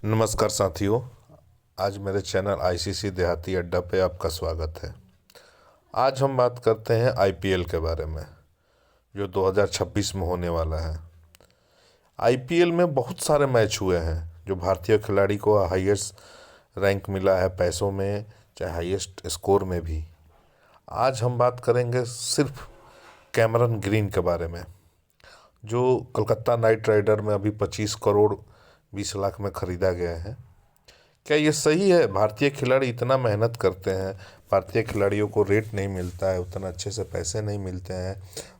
नमस्कार साथियों। आज मेरे चैनल आईसीसी देहाती अड्डा पे आपका स्वागत है। आज हम बात करते हैं आईपीएल के बारे में, जो 2026 में होने वाला है। आईपीएल में बहुत सारे मैच हुए हैं जो भारतीय खिलाड़ी को हाईएस्ट रैंक मिला है, पैसों में चाहे हाईएस्ट स्कोर में भी। आज हम बात करेंगे सिर्फ कैमरन ग्रीन के बारे में, जो कलकत्ता नाइट राइडर में अभी 25 करोड़ 20 लाख में ख़रीदा गया है। क्या ये सही है? भारतीय खिलाड़ी इतना मेहनत करते हैं, भारतीय खिलाड़ियों को रेट नहीं मिलता है, उतना अच्छे से पैसे नहीं मिलते हैं।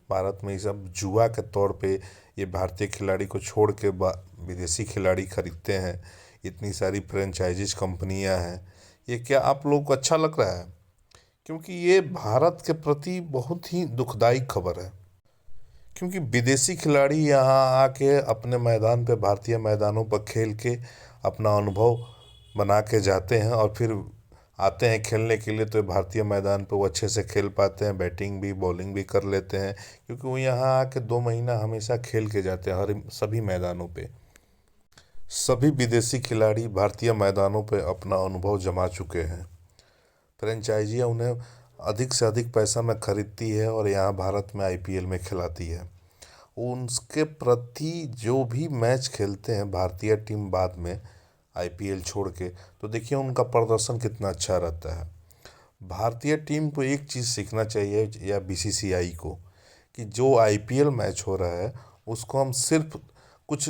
भारत में ये सब जुआ के तौर पे ये भारतीय खिलाड़ी को छोड़ के विदेशी खिलाड़ी खरीदते हैं। इतनी सारी फ्रेंचाइजीज कंपनियां हैं। ये क्या आप लोगों को अच्छा लग रहा है? क्योंकि ये भारत के प्रति बहुत ही दुखदाई खबर है। क्योंकि विदेशी खिलाड़ी यहाँ आके अपने मैदान पे, भारतीय मैदानों पर खेल के अपना अनुभव बना के जाते हैं और फिर आते हैं खेलने के लिए, तो भारतीय मैदान पे वो अच्छे से खेल पाते हैं, बैटिंग भी बॉलिंग भी कर लेते हैं। क्योंकि वो यहाँ आके 2 महीना हमेशा खेल के जाते हैं हर सभी मैदानों पे। सभी विदेशी खिलाड़ी भारतीय मैदानों पे अपना अनुभव जमा चुके हैं। फ्रेंचाइजियाँ उन्हें अधिक से अधिक पैसा में खरीदती है और यहाँ भारत में आईपीएल में खिलाती है। उनके प्रति जो भी मैच खेलते हैं भारतीय टीम बाद में आईपीएल छोड़ के, तो देखिए उनका प्रदर्शन कितना अच्छा रहता है। भारतीय टीम को एक चीज़ सीखना चाहिए, या बीसीसीआई को, कि जो आईपीएल मैच हो रहा है उसको हम सिर्फ कुछ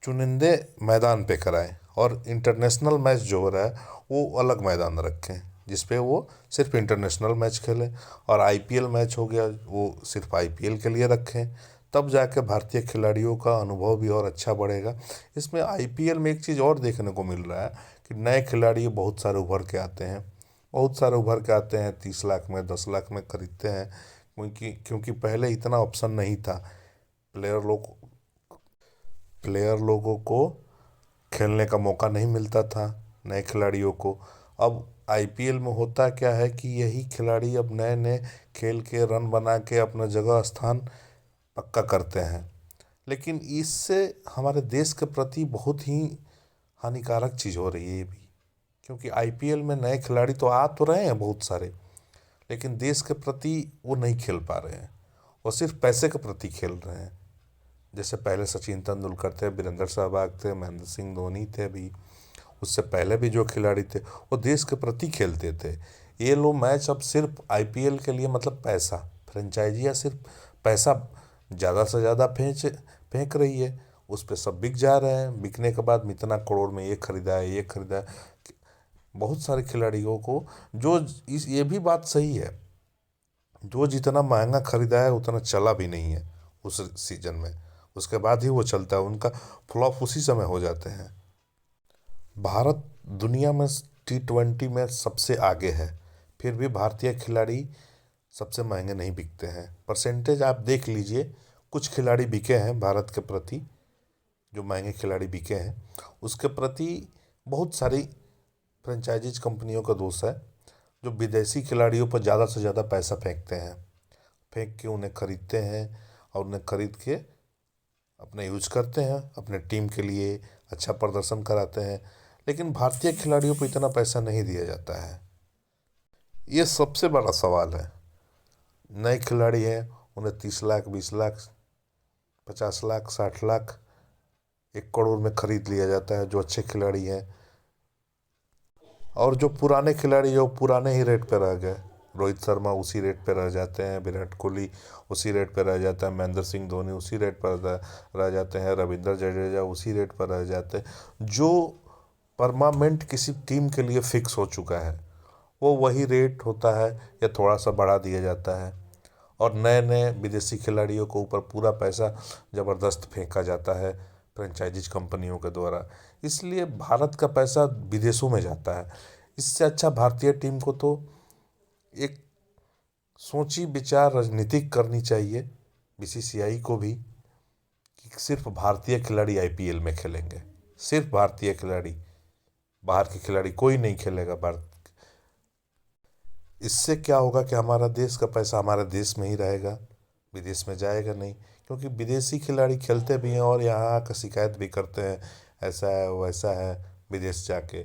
चुनिंदे मैदान पे कराएं और इंटरनेशनल मैच जो हो रहा है वो अलग मैदान रखें, जिसपे वो सिर्फ इंटरनेशनल मैच खेलें। और आईपीएल मैच हो गया वो सिर्फ आईपीएल के लिए रखें, तब जाके भारतीय खिलाड़ियों का अनुभव भी और अच्छा बढ़ेगा। इसमें आईपीएल में एक चीज़ और देखने को मिल रहा है कि नए खिलाड़ी बहुत सारे उभर के आते हैं, बहुत सारे उभर के आते हैं, 30 लाख में 10 लाख में खरीदते हैं। क्योंकि पहले इतना ऑप्शन नहीं था प्लेयर लोग प्लेयर लोगों को खेलने का मौका नहीं मिलता था नए खिलाड़ियों को। अब आईपीएल में होता क्या है कि यही खिलाड़ी अब नए नए खेल के रन बना के अपना जगह स्थान पक्का करते हैं। लेकिन इससे हमारे देश के प्रति बहुत ही हानिकारक चीज़ हो रही है ये भी। क्योंकि आईपीएल में नए खिलाड़ी तो आ तो रहे हैं बहुत सारे, लेकिन देश के प्रति वो नहीं खेल पा रहे हैं, वो सिर्फ पैसे के प्रति खेल रहे हैं। जैसे पहले सचिन तेंदुलकर थे, वीरेंद्र सहवाग थे, महेंद्र सिंह धोनी थे, भी उससे पहले भी जो खिलाड़ी थे वो देश के प्रति खेलते थे। ये लोग मैच अब सिर्फ आईपीएल के लिए, मतलब पैसा, फ्रेंचाइजियाँ सिर्फ पैसा ज़्यादा से ज़्यादा फेंक रही है, उस पर सब बिक जा रहे हैं। बिकने के बाद इतना करोड़ में ये खरीदा है, ये खरीदा है। बहुत सारे खिलाड़ियों को जो ये भी बात सही है, जो जितना महंगा खरीदा है उतना चला भी नहीं है उस सीजन में, उसके बाद ही वो चलता है, उनका फ्लॉप उसी समय हो जाते हैं। भारत दुनिया में T20 में सबसे आगे है, फिर भी भारतीय खिलाड़ी सबसे महंगे नहीं बिकते हैं। परसेंटेज आप देख लीजिए, कुछ खिलाड़ी बिके हैं भारत के प्रति, जो महंगे खिलाड़ी बिके हैं उसके प्रति बहुत सारी फ्रेंचाइजीज कंपनियों का दोष है, जो विदेशी खिलाड़ियों पर ज़्यादा से ज़्यादा पैसा फेंकते हैं, फेंक के उन्हें खरीदते हैं और उन्हें खरीद के अपना यूज करते हैं, अपने टीम के लिए अच्छा प्रदर्शन कराते हैं। लेकिन भारतीय खिलाड़ियों पर इतना पैसा नहीं दिया जाता है। ये सबसे बड़ा सवाल है। नए खिलाड़ी हैं, उन्हें 30 लाख 20 लाख 50 लाख 60 लाख 1 करोड़ में खरीद लिया जाता है, जो अच्छे खिलाड़ी हैं। और जो पुराने खिलाड़ी जो पुराने ही रेट पे रह गए, रोहित शर्मा उसी रेट पे रह जाते हैं, विराट कोहली उसी रेट पे रह जाता है, महेंद्र सिंह धोनी उसी रेट पर रह जाते हैं, रविंद्र जडेजा उसी रेट पर रह जाते हैं। जो परमानेंट किसी टीम के लिए फिक्स हो चुका है वो वही रेट होता है या थोड़ा सा बढ़ा दिया जाता है, और नए नए विदेशी खिलाड़ियों को ऊपर पूरा पैसा ज़बरदस्त फेंका जाता है फ्रेंचाइजीज कंपनियों के द्वारा। इसलिए भारत का पैसा विदेशों में जाता है। इससे अच्छा भारतीय टीम को तो एक सोची विचार राजनीतिक करनी चाहिए, बीसीसीआई को भी, कि सिर्फ भारतीय खिलाड़ी आईपीएल में खेलेंगे, सिर्फ भारतीय खिलाड़ी, बाहर के खिलाड़ी कोई नहीं खेलेगा भारत। इससे क्या होगा कि हमारा देश का पैसा हमारे देश में ही रहेगा, विदेश में जाएगा नहीं। क्योंकि विदेशी खिलाड़ी खेलते भी हैं और यहाँ आकर शिकायत भी करते हैं, ऐसा है वैसा है, विदेश जाके।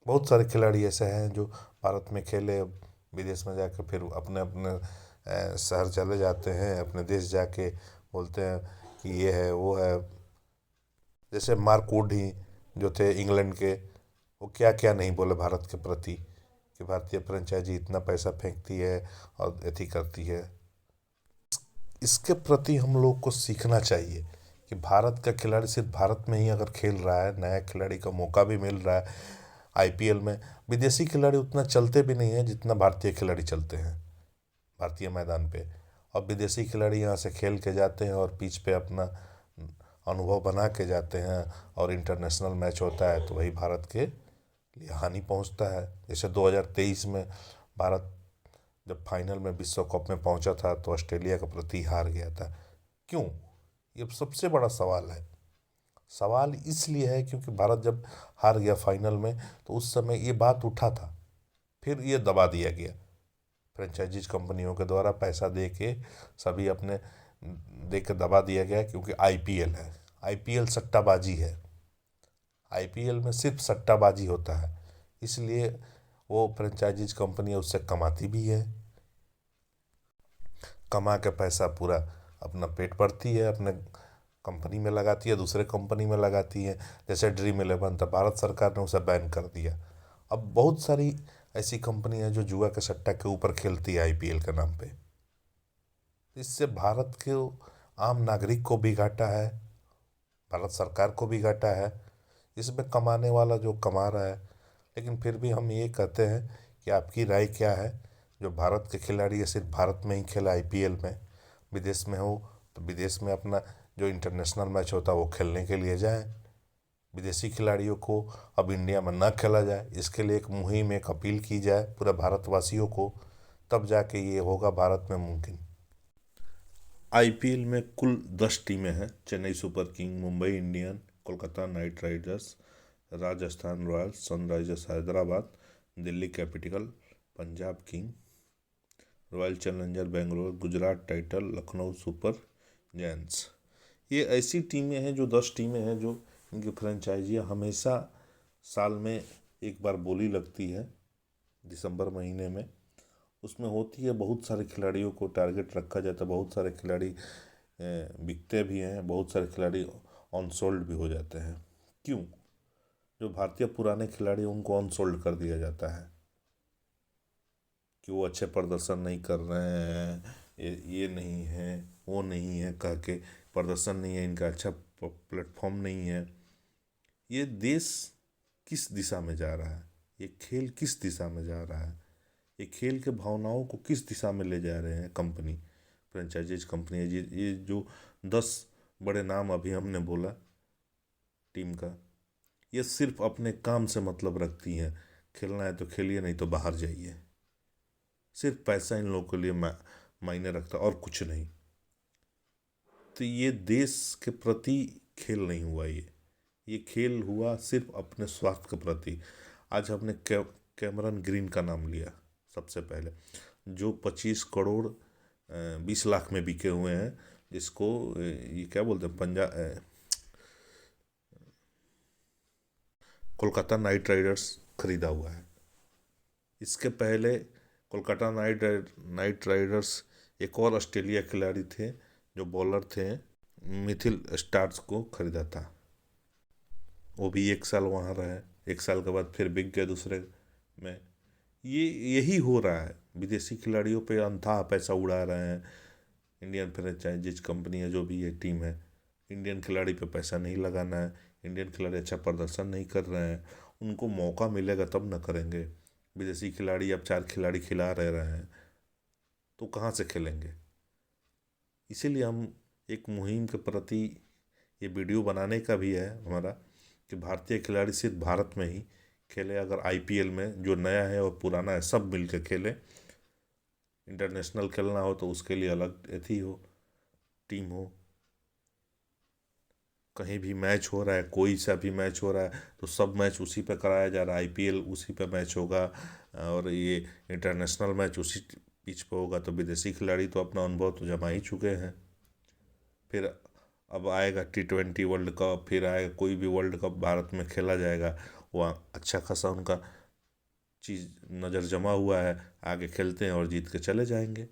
बहुत सारे खिलाड़ी ऐसे हैं जो भारत में खेले, विदेश में जाके फिर अपने अपने शहर चले जाते हैं, अपने देश जाके बोलते हैं कि ये है वो है। जैसे मार्क वुड ही जो थे इंग्लैंड के, वो क्या क्या नहीं बोले भारत के प्रति, कि भारतीय फ्रेंचाइजी इतना पैसा फेंकती है और एथी करती है। इसके प्रति हम लोग को सीखना चाहिए कि भारत का खिलाड़ी सिर्फ भारत में ही अगर खेल रहा है, नया खिलाड़ी का मौका भी मिल रहा है आईपीएल में। विदेशी खिलाड़ी उतना चलते भी नहीं हैं जितना भारतीय खिलाड़ी चलते हैं भारतीय मैदान पे। और विदेशी खिलाड़ी यहाँ से खेल के जाते हैं और पिच पे अपना अनुभव बना के जाते हैं, और इंटरनेशनल मैच होता है तो वही भारत के लिए हानि पहुंचता है। जैसे 2023 में भारत जब फाइनल में विश्व कप में पहुंचा था तो ऑस्ट्रेलिया के प्रति हार गया था। क्यों? ये सबसे बड़ा सवाल है। सवाल इसलिए है क्योंकि भारत जब हार गया फाइनल में तो उस समय ये बात उठा था, फिर ये दबा दिया गया फ्रेंचाइजीज कंपनियों के द्वारा, पैसा दे के सभी अपने दे के दबा दिया गया, क्योंकि आईपीएल है। आईपीएल सट्टाबाजी है, आईपीएल में सिर्फ सट्टाबाजी होता है, इसलिए वो फ्रेंचाइजीज कंपनी उससे कमाती भी है, कमा के पैसा पूरा अपना पेट भरती है, अपने कंपनी में लगाती है, दूसरे कंपनी में लगाती है। जैसे ड्रीम 11 था, भारत सरकार ने उसे बैन कर दिया। अब बहुत सारी ऐसी कंपनी है जो जुआ के सट्टा के ऊपर खेलती है आईपीएल के नाम पे। इससे भारत के आम नागरिक को भी घाटा है, भारत सरकार को भी घाटा है, इसमें कमाने वाला जो कमा रहा है। लेकिन फिर भी हम ये कहते हैं कि आपकी राय क्या है? जो भारत के खिलाड़ी है सिर्फ भारत में ही खेला आईपीएल में, विदेश में हो तो विदेश में अपना जो इंटरनेशनल मैच होता है वो खेलने के लिए जाएं। विदेशी खिलाड़ियों को अब इंडिया में ना खेला जाए, इसके लिए एक मुहिम, एक अपील की जाए पूरे भारतवासियों को, तब जाके ये होगा भारत में मुमकिन। आईपीएल में कुल 10 टीमें हैं। Chennai super king, Mumbai Indian, Kolkata night Riders, Rajasthan Royals, Sunrisers Hyderabad, Delhi capital, Punjab king, royal challenger Bangalore, Gujarat title, Lucknow super giants. ये ऐसी टीमें हैं जो 10 टीमें हैं जो इनकी फ्रेंचाइजियाँ हमेशा साल में एक बार बोली लगती है दिसंबर महीने में, उसमें होती है। बहुत सारे खिलाड़ियों को टारगेट रखा जाता है, बहुत सारे खिलाड़ी बिकते भी हैं, बहुत सारे खिलाड़ी ऑन सोल्ड भी हो जाते हैं। क्यों? जो भारतीय पुराने खिलाड़ी उनको ऑन सोल्ड कर दिया जाता है कि वो अच्छे प्रदर्शन नहीं कर रहे हैं, ये नहीं है, वो नहीं है, कह के प्रदर्शन नहीं है इनका, अच्छा प्लेटफॉर्म नहीं है। ये देश किस दिशा में जा रहा है? ये खेल किस दिशा में जा रहा है? ये खेल के भावनाओं को किस दिशा में ले जा रहे हैं कंपनी, फ्रेंचाइजीज कंपनी? ये जो 10 बड़े नाम अभी हमने बोला टीम का, ये सिर्फ अपने काम से मतलब रखती हैं। खेलना है तो खेलिए, नहीं तो बाहर जाइए। सिर्फ पैसा इन लोगों के लिए मायने रखता, और कुछ नहीं। तो ये देश के प्रति खेल नहीं हुआ, ये खेल हुआ सिर्फ अपने स्वास्थ्य के प्रति। आज हमने कैमरन ग्रीन का नाम लिया सबसे पहले, जो 25 करोड़ 20 लाख में बिके हुए हैं, जिसको ये क्या बोलते हैं, कोलकाता नाइट राइडर्स खरीदा हुआ है। इसके पहले कोलकाता नाइट राइडर्स एक और ऑस्ट्रेलिया खिलाड़ी थे जो बॉलर थे, मिथिल स्टार्स को खरीदा था। वो भी 1 साल वहाँ रहे, 1 साल के बाद फिर बिक गए दूसरे में। यही हो रहा है, विदेशी खिलाड़ियों पे अंधा पैसा उड़ा रहे हैं। इंडियन फ्रेंचाइजीज कंपनी है, जो भी ये टीम है, इंडियन खिलाड़ी पे पैसा नहीं लगाना है। इंडियन खिलाड़ी अच्छा प्रदर्शन नहीं कर रहे हैं, उनको मौका मिलेगा तब न करेंगे। विदेशी खिलाड़ी अब 4 खिलाड़ी खिला रहे हैं तो कहाँ से खेलेंगे? इसीलिए हम एक मुहिम के प्रति ये वीडियो बनाने का भी है हमारा, कि भारतीय खिलाड़ी सिर्फ भारत में ही खेले। अगर आईपीएल में जो नया है और पुराना है सब मिल के खेले। इंटरनेशनल खेलना हो तो उसके लिए अलग एथी हो, टीम हो। कहीं भी मैच हो रहा है, कोई सा भी मैच हो रहा है तो सब मैच उसी पे कराया जा रहा है, आईपीएल उसी पे मैच होगा, और ये इंटरनेशनल मैच उसी पिच पे होगा। तो विदेशी खिलाड़ी तो अपना अनुभव तो जमा ही चुके हैं। फिर अब आएगा T20 वर्ल्ड कप, फिर आएगा कोई भी वर्ल्ड कप भारत में खेला जाएगा, वहाँ अच्छा खासा उनका चीज़ नज़र जमा हुआ है, आगे खेलते हैं और जीत के चले जाएंगे।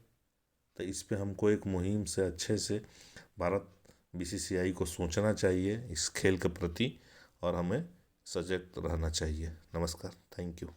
तो इस पे हमको एक मुहिम से अच्छे से भारत BCCI को सोचना चाहिए इस खेल के प्रति, और हमें सजग रहना चाहिए। नमस्कार, थैंक यू।